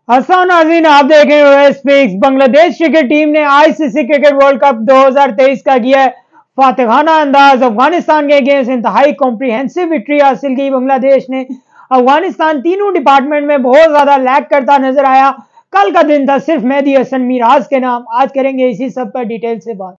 हसन नाज़रीन, आप देख रहे हो स्पीक्स। बांग्लादेश क्रिकेट टीम ने आईसीसी क्रिकेट वर्ल्ड कप 2023 का किया है फातिहाना अंदाज। अफगानिस्तान के अगेंस्ट इंतहाई कॉम्प्रिहेंसिव विक्ट्री हासिल की बांग्लादेश ने। अफगानिस्तान तीनों डिपार्टमेंट में बहुत ज्यादा लैग करता नजर आया। कल का दिन था सिर्फ मेहदी हसन मिराज के नाम। आज करेंगे इसी सब पर डिटेल से बात।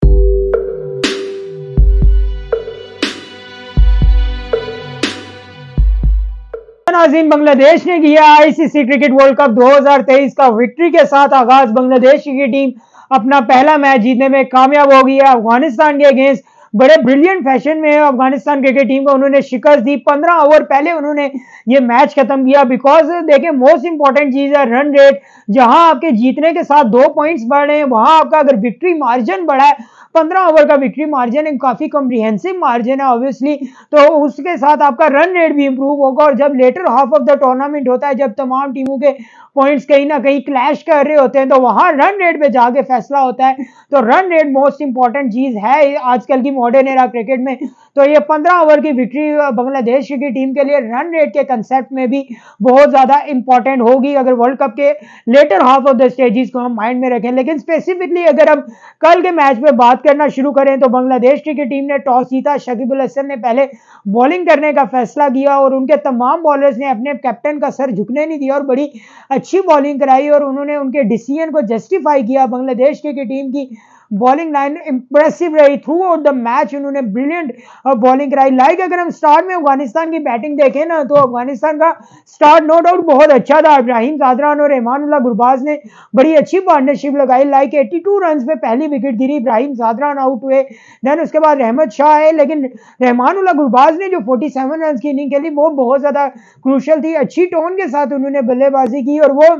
नाज़रीन, बांग्लादेश ने किया आईसीसी क्रिकेट वर्ल्ड कप 2023 का विक्ट्री के साथ आगाज। बांग्लादेश की टीम अपना पहला मैच जीतने में कामयाब हो गई है अफगानिस्तान के अगेंस्ट। बड़े ब्रिलियंट फैशन में अफगानिस्तान क्रिकेट टीम को उन्होंने शिकस्त दी। 15 ओवर पहले उन्होंने ये मैच खत्म किया। बिकॉज देखिए, मोस्ट इंपॉर्टेंट चीज है रन रेट। जहां आपके जीतने के साथ 2 पॉइंट्स बढ़ रहे हैं, वहां आपका अगर विक्ट्री मार्जिन बढ़ा है, 15 ओवर का विक्ट्री मार्जिन काफी कॉम्प्रिहेंसिव मार्जिन है ऑब्वियसली, तो उसके साथ आपका रन रेट भी इंप्रूव होगा। और जब latter half of the tournament होता है, जब तमाम टीमों के पॉइंट्स कहीं ना कहीं क्लैश कर रहे होते हैं, तो वहां रन रेट पे जाके फैसला होता है। तो रन रेट मोस्ट इंपॉर्टेंट चीज है आजकल की मॉडर्न एरा क्रिकेट में। तो ये 15 ओवर की विक्ट्री बांग्लादेश की टीम के लिए रन रेट के कंसेप्ट में भी बहुत ज्यादा इंपॉर्टेंट होगी, अगर वर्ल्ड कप के latter half of the stages को हम माइंड में रखें। लेकिन स्पेसिफिकली अगर हम कल के मैच में बात करना शुरू करें, तो बांग्लादेश की टीम ने टॉस जीता। शकीबुल हसन ने पहले बॉलिंग करने का फैसला किया और उनके तमाम बॉलर्स ने अपने कैप्टन का सर झुकने नहीं दिया और बड़ी अच्छी बॉलिंग कराई और उन्होंने उनके डिसीजन को जस्टिफाई किया। बांग्लादेश की टीम की बॉलिंग लाइन इंप्रेसिव रही थ्रू आउट द मैच। उन्होंने ब्रिलियंट बॉलिंग कराई। लाइक अगर हम स्टार्ट में अफगानिस्तान की बैटिंग देखें ना, तो अफगानिस्तान का स्टार्ट नो डाउट बहुत अच्छा था। इब्राहिम ज़ादरान और रहमानुल्लाह गुरबाज ने बड़ी अच्छी पार्टनरशिप लगाई। लाइक 82 रन पे पहली विकेट गिरी, इब्राहिम ज़ादरान आउट हुए, देन उसके बाद रहमत शाह है। लेकिन रहमानुल्लाह गुरबाज ने जो 47 रन की इनिंग खेली वो बहुत ज्यादा क्रूशल थी। अच्छी टोन के साथ उन्होंने बल्लेबाजी की और वो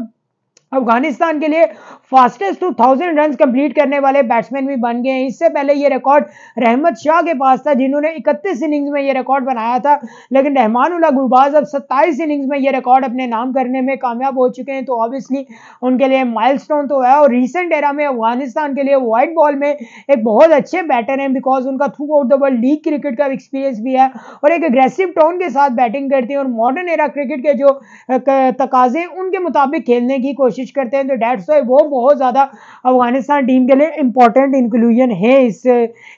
अफगानिस्तान के लिए फास्टेस्ट 2000 रन कंप्लीट करने वाले बैट्समैन भी बन गए हैं। इससे पहले ये रिकॉर्ड रहमत शाह के पास था, जिन्होंने 31 इनिंग्स में ये रिकॉर्ड बनाया था। लेकिन रहमानुल्लाह गुरबाज अब 27 इनिंग्स में ये रिकॉर्ड अपने नाम करने में कामयाब हो चुके हैं। तो ऑब्वियसली उनके लिए माइलस्टोन तो है। और रिसेंट एरा में अफगानिस्तान के लिए व्हाइट बॉल में एक बहुत अच्छे बैटर हैं, बिकॉज उनका through out the world league cricket का एक्सपीरियंस भी है और एक एग्रेसिव टोन के साथ बैटिंग करते हैं और मॉडर्न एरा क्रिकेट के जो तकाजे उनके मुताबिक खेलने की कोशिश करते हैं। तो डेट्स व्हाई वो बहुत ज्यादा अफगानिस्तान टीम के लिए इंपॉर्टेंट इंक्लूजन है इस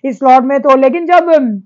स्लॉट में। तो लेकिन जब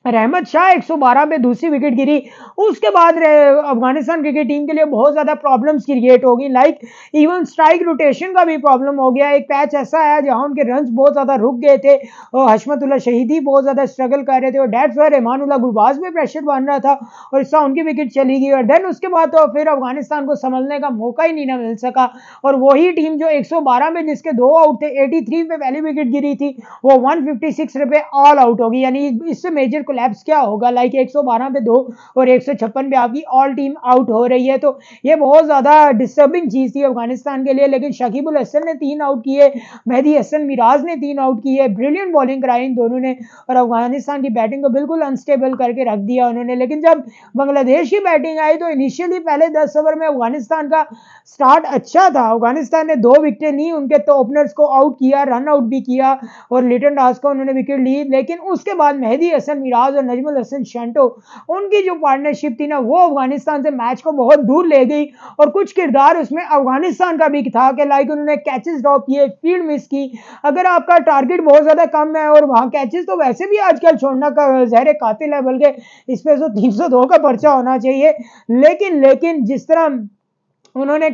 रहमत शाह 112 पे दूसरी विकेट गिरी, उसके बाद अफगानिस्तान क्रिकेट टीम के लिए बहुत ज्यादा प्रॉब्लम्स क्रिएट होगी। लाइक इवन स्ट्राइक रोटेशन का भी प्रॉब्लम हो गया। एक पैच ऐसा आया जहां उनके रन्स बहुत ज्यादा रुक गए थे और हशमतुल्लाह शहीदी बहुत ज्यादा स्ट्रगल कर रहे थे और डेट्स व्हाई रहमानुल्लाह गुरबाज में प्रेशर बन रहा था और इससे उनकी विकेट चली गई। और देन उसके बाद तो फिर अफगानिस्तान को संभलने का मौका ही नहीं ना मिल सका और वही टीम जो 112 में जिसके 2 आउट थे, 83 पे पहली विकेट गिरी थी, वो 156 पे ऑल आउट होगी। यानी इससे मेजर कोलैप्स क्या होगा। लाइक 112 पे 2 और 156 पे आपकी ऑल टीम आउट हो रही है। तो ये बहुत ज्यादा डिस्टर्बिंग चीज थी अफगानिस्तान के लिए। लेकिन शकीबुल हसन ने 3 आउट किए, मेहदी हसन मिराज ने 3 आउट किए, ब्रिलियंट बॉलिंग कराई इन दोनों ने और अफगानिस्तान की बैटिंग को बिल्कुल अनस्टेबल करके रख दिया उन्होंने। लेकिन जब बांग्लादेश की बैटिंग आई तो इनिशियली पहले 10 ओवर में अफगानिस्तान का स्टार्ट अच्छा था। अफगानिस्तान ने 2 विकेटें ली, उनके तो ओपनर्स को आउट किया, रन आउट भी किया और लिटन दास को उन्होंने विकेट ली। लेकिन उसके बाद मेहदी हसन मिराज और नजमुल हसन शंटो, उनकी जो पार्टनरशिप थी ना, वो अफगानिस्तान से मैच को बहुत दूर ले गई और कुछ किरदार उसमें अफगानिस्तान का भी था कि लाइक उन्होंने कैचेस ड्रॉप किए, फील्ड मिस की। अगर आपका टारगेट बहुत ज्यादा कम है और वहां कैचेस तो वैसे भी आजकल छोड़ना का जहर कातिल है, बल्कि इस पे तो 302 का पर्चा होना चाहिए। लेकिन जिस तरह उन्होंने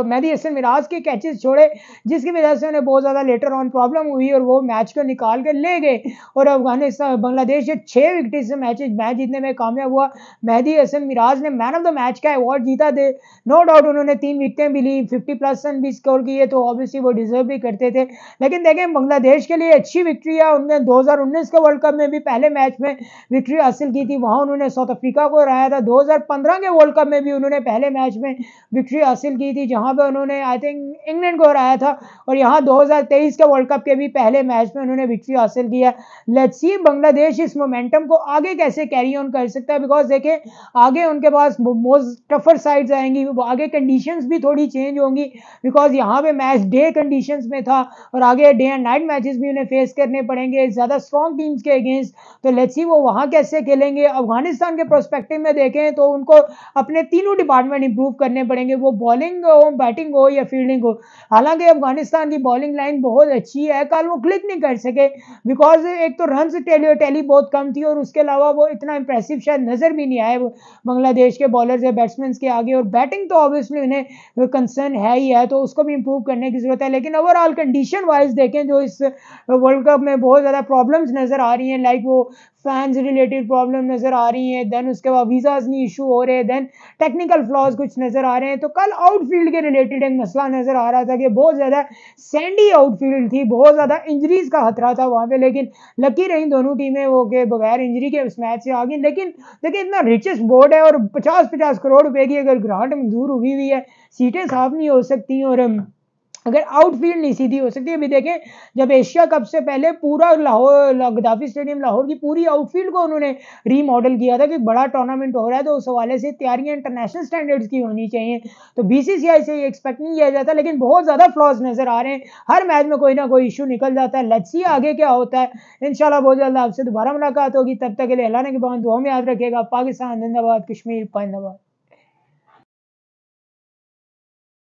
मेहदी हसन मिराज के कैचेस छोड़े, जिसकी वजह से उन्हें बहुत ज्यादा लेटर ऑन प्रॉब्लम हुई और वो मैच को निकाल कर ले गए और अफगानिस्तान बांग्लादेश 6 विकेट से मैच जीतने में कामयाब हुआ। मेहदी हसन मिराज ने मैन ऑफ द मैच का अवार्ड जीता थे। नो डाउट उन्होंने 3 विकेटें भी ली, 50+ रन भी स्कोर किए, तो ऑब्वियसली वो डिजर्व भी करते थे। लेकिन देखें, बांग्लादेश के लिए अच्छी विक्ट्री है। उन्होंने 2019 के वर्ल्ड कप में भी पहले मैच में विक्ट्री हासिल की थी, वहां उन्होंने साउथ अफ्रीका को हराया था। 2015 के वर्ल्ड कप में भी उन्होंने पहले मैच में विक्ट्री हासिल की थी, जहां पे उन्होंने आई थिंक इंग्लैंड को हराया था और यहां 2023 के वर्ल्ड कप के भी पहले मैच में उन्होंने विक्ट्री हासिल किया। लेट्स सी बांग्लादेश इस मोमेंटम को आगे कैसे कैरी ऑन कर सकता है, बिकॉज देखें आगे उनके पास मोस्ट टफर साइड्स आएंगी, आगे कंडीशंस भी थोड़ी चेंज होंगी, बिकॉज यहाँ पे मैच डे कंडीशंस में था और आगे डे एंड नाइट मैचेस भी उन्हें फेस करने पड़ेंगे ज्यादा स्ट्रॉन्ग टीम्स के अगेंस्ट। तो लेट्स सी वो वहां कैसे खेलेंगे। अफगानिस्तान के प्रोस्पेक्टिव में देखें तो उनको अपने तीनों डिपार्टमेंट इंप्रूव करने पड़ेंगे। वो बॉलिंग हो, बैटिंग हो या फील्डिंग हो। हालांकि अफगानिस्तान की बॉलिंग लाइन बहुत अच्छी है, कल वो क्लिक नहीं कर सके बिकॉज एक तो रन टैली बहुत कम थी और उसके अलावा वो इतना इंप्रेसिव शायद नजर भी नहीं आए बांग्लादेश के बॉलर्स या बैट्समैन के आगे। और बैटिंग तो ऑब्वियसली उन्हें कंसर्न है ही है, तो उसको भी इंप्रूव करने की जरूरत है। लेकिन ओवरऑल कंडीशन वाइज देखें जो इस वर्ल्ड कप में बहुत ज़्यादा प्रॉब्लम्स नज़र आ रही हैं, लाइक वो फैंस रिलेटेड प्रॉब्लम नज़र आ रही हैं, देन उसके बाद वीज़ाज नहीं इशू हो रहे, देन टेक्निकल फ्लॉज कुछ नज़र आ रहे हैं। तो कल आउटफील्ड के रिलेटेड एक मसला नज़र आ रहा था कि बहुत ज़्यादा सैंडी आउटफील्ड थी, बहुत ज़्यादा इंजरीज का खतरा था वहाँ पे, लेकिन लकी रही दोनों टीमें वो के बगैर इंजरी के उस मैच से आ गई। लेकिन देखिए इतना रिचेस्ट बोर्ड है और 50-50 करोड़ रुपए की अगर ग्रांट मंजूर हुई है, सीटें साफ नहीं हो सकती और अगर आउटफील्ड नहीं सीधी हो सकती। अभी देखें जब एशिया कप से पहले पूरा लाहौर गद्दाफी स्टेडियम लाहौर की पूरी आउटफील्ड को उन्होंने रीमॉडल किया था कि बड़ा टूर्नामेंट हो रहा है तो उस हवाले से तैयारियां इंटरनेशनल स्टैंडर्ड्स की होनी चाहिए। तो बीसीसीआई से ये एक्सपेक्ट नहीं किया जाता, लेकिन बहुत ज्यादा फ्लॉज नजर आ रहे हैं, हर मैच में कोई ना कोई इशू निकल जाता है। लेट्स सी आगे क्या होता है। इंशाल्लाह बहुत जल्द आपसे दोबारा मुलाकात होगी, तब तक के लिए अल्लाह ने के बाद दुआ में याद रखिएगा। पाकिस्तान जिंदाबाद, कश्मीर पाइंदाबाद।